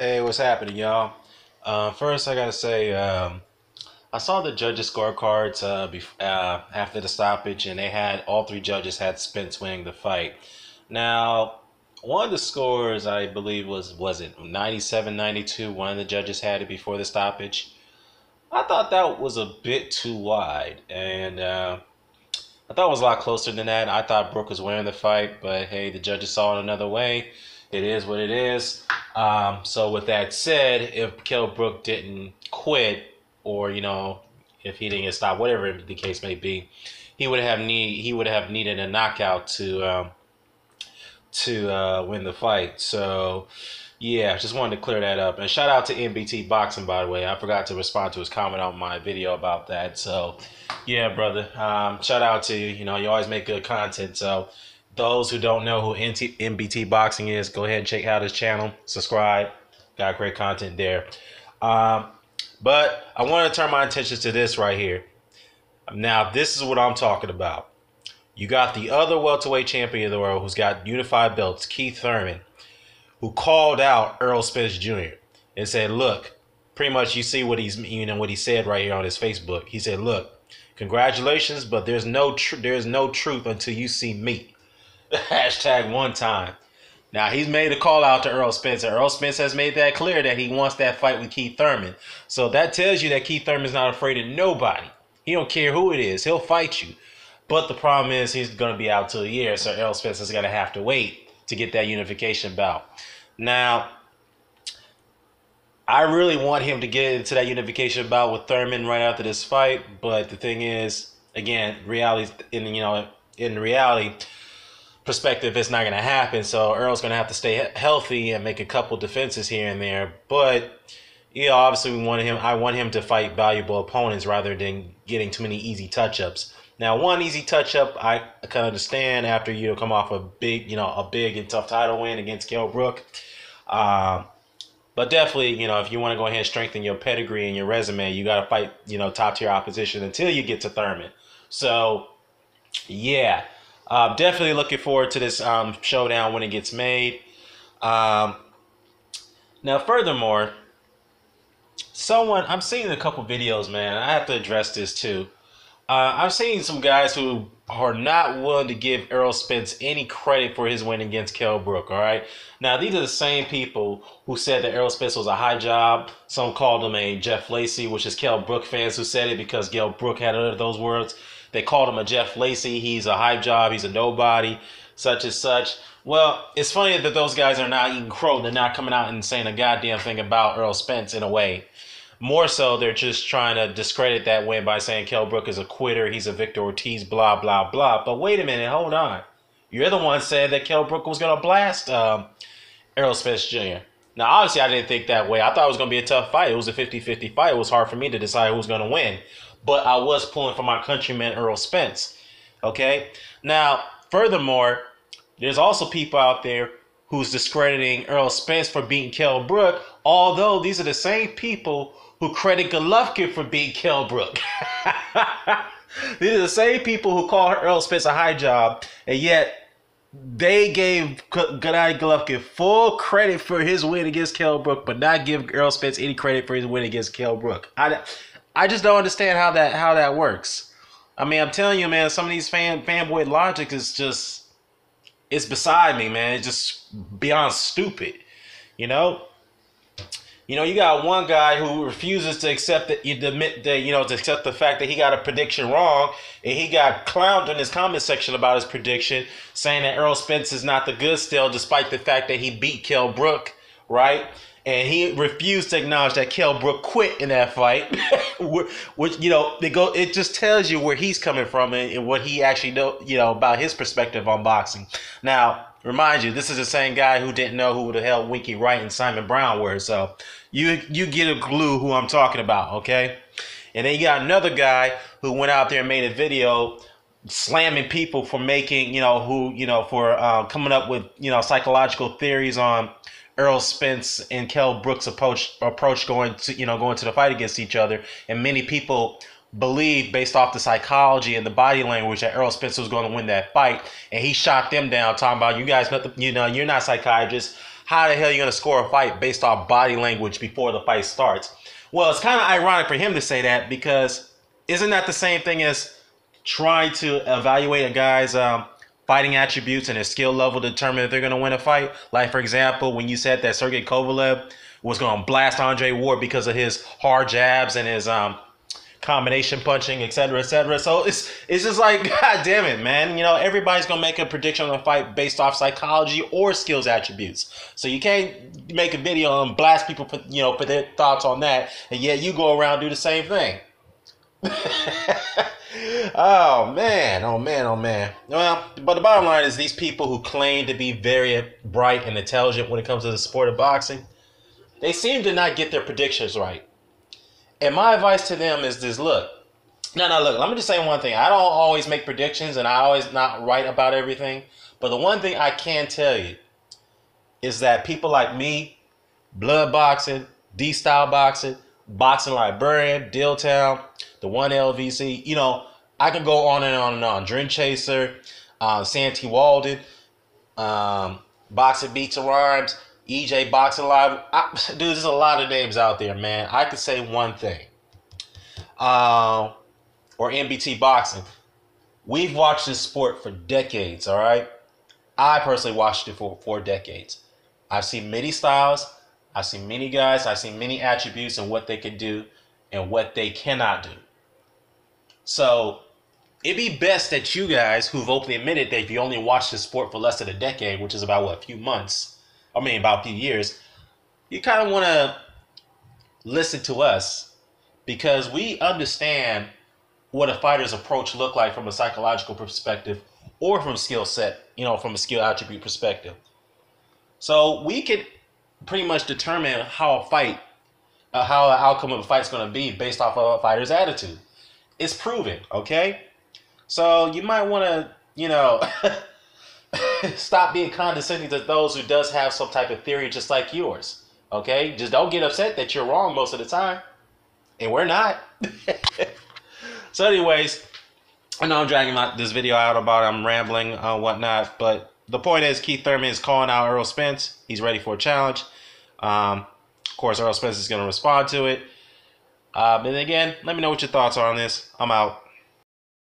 Hey, what's happening, y'all? First, I gotta say, I saw the judges' scorecards after the stoppage, and they had all three judges had Spence winning the fight. Now, one of the scores I believe was it 97-92. One of the judges had it before the stoppage. I thought that was a bit too wide, and I thought it was a lot closer than that. I thought Brooke was winning the fight, but hey, the judges saw it another way. It is what it is. So with that said, if Kell Brook didn't quit, or if he didn't get stopped, whatever the case may be, he would have needed a knockout to win the fight. So yeah, just wanted to clear that up. And shout out to NBT Boxing, by the way. I forgot to respond to his comment on my video about that. So yeah, brother. Shout out to you. You always make good content. So those who don't know who NBT Boxing is, go ahead and check out his channel. Subscribe. Got great content there. But I want to turn my attention to this right here. Now, this is what I'm talking about. You got the other welterweight champion of the world who's got unified belts, Keith Thurman, who called out Errol Spence Jr. and said, look, pretty much you see what what he said right here on his Facebook. He said, look, congratulations, but there's no truth until you see me. Hashtag one time. Now, he's made a call out to Errol Spence. And Errol Spence has made that clear that he wants that fight with Keith Thurman. So that tells you that Keith Thurman's not afraid of nobody. He don't care who it is. He'll fight you. But the problem is he's going to be out till a year, so Errol Spence is going to have to wait to get that unification bout. Now, I really want him to get into that unification bout with Thurman right after this fight, but the thing is, again, in reality perspective, it's not going to happen. So Errol's going to have to stay healthy and make a couple defenses here and there. But obviously I want him to fight valuable opponents rather than getting too many easy touch-ups. Now, one easy touch-up I can understand after you come off a big and tough title win against Kell Brook. But definitely, if you want to go ahead and strengthen your pedigree and your resume, you got to fight, top-tier opposition until you get to Thurman. So, yeah, definitely looking forward to this showdown when it gets made. Now, furthermore, I'm seeing a couple videos, man. I have to address this too. I've seen some guys who are not willing to give Errol Spence any credit for his win against Kell Brook, all right? Now, these are the same people who said that Errol Spence was a high job. Some called him a Jeff Lacy, which is Kell Brook fans who said it because Kell Brook had uttered those words. They called him a Jeff Lacy. He's a hype job. He's a nobody, such and such. Well, it's funny that those guys are not eating crow. They're not coming out and saying a goddamn thing about Errol Spence in a way. More so, they're just trying to discredit that win by saying Kell Brook is a quitter. He's a Victor Ortiz, blah, blah, blah. But wait a minute. Hold on. You're the one said that Kell Brook was going to blast Errol Spence Jr. Now, obviously, I didn't think that way. I thought it was going to be a tough fight. It was a 50-50 fight. It was hard for me to decide who was going to win. But I was pulling for my countryman, Errol Spence. Okay? Now, furthermore, there's also people out there who's discrediting Errol Spence for beating Kell Brook, although these are the same people who credit Golovkin for beating Kell Brook. These are the same people who call Errol Spence a high job, and yet they gave Gennady Golovkin full credit for his win against Kell Brook, but not give Errol Spence any credit for his win against Kell Brook. I just don't understand how that works. I mean, I'm telling you, man, some of these fanboy logic is just, it's beside me, man. It's just beyond stupid, you got one guy who refuses to accept to accept the fact that he got a prediction wrong, and he got clowned in his comment section about his prediction, saying that Errol Spence is not the good still, despite the fact that he beat Kell Brook, right? And he refused to acknowledge that Kell Brook quit in that fight, which it just tells you where he's coming from and what he actually about his perspective on boxing. Now, remind you, this is the same guy who didn't know who the hell Winky Wright and Simon Brown were. So you get a clue who I'm talking about, okay? And then you got another guy who went out there and made a video slamming people for making, for coming up with, psychological theories on Errol Spence and Kell Brook's approach going to the fight against each other. And many people believe, based off the psychology and the body language, that Errol Spence was going to win that fight, and he shot them down, talking about, you guys, you're not psychiatrists. how the hell are you going to score a fight based off body language before the fight starts? Well, it's kind of ironic for him to say that, because isn't that the same thing as trying to evaluate a guy's fighting attributes and his skill level to determine if they're going to win a fight? Like, for example, when you said that Sergey Kovalev was going to blast Andre Ward because of his hard jabs and his combination punching, et cetera, et cetera. So it's just like, God damn it, man. You know, everybody's going to make a prediction on a fight based off psychology or skills attributes. So you can't make a video and blast people for, you know, for their thoughts on that, and yet you go around and do the same thing. Oh man, oh man, oh man. Well, but the bottom line is, these people who claim to be very bright and intelligent when it comes to the sport of boxing, they seem to not get their predictions right. And my advice to them is this: look, look, let me just say one thing. I don't always make predictions, and I always not right about everything. But the one thing I can tell you is that people like me, blood boxing, D-style boxing, boxing librarian, Dilltown, the one LVC, you know, I can go on and on and on. Dream Chaser, Santee Walden, Boxing Beats and Rhymes, EJ Boxing Live. Dude, there's a lot of names out there, man. I could say one thing. Or MBT Boxing. We've watched this sport for decades, all right? I personally watched it for 4 decades. I've seen many styles. I've seen many guys. I've seen many attributes and what they can do and what they cannot do. So it'd be best that you guys, who've openly admitted that you only watched this sport for less than a decade, which is about, what, a few months, about a few years, you kind of want to listen to us, because we understand what a fighter's approach look like from a psychological perspective or from skill set, you know, from a skill attribute perspective. So we could pretty much determine how an outcome of a fight is going to be based off of a fighter's attitude. It's proven, okay? So you might want to, you know, stop being condescending to those who does have some type of theory just like yours, okay? Just don't get upset that you're wrong most of the time, and we're not. So anyways, I know I'm dragging this video out about it. I'm rambling and whatnot, but the point is, Keith Thurman is calling out Errol Spence. He's ready for a challenge. Of course, Errol Spence is going to respond to it. And again, let me know what your thoughts are on this. I'm out.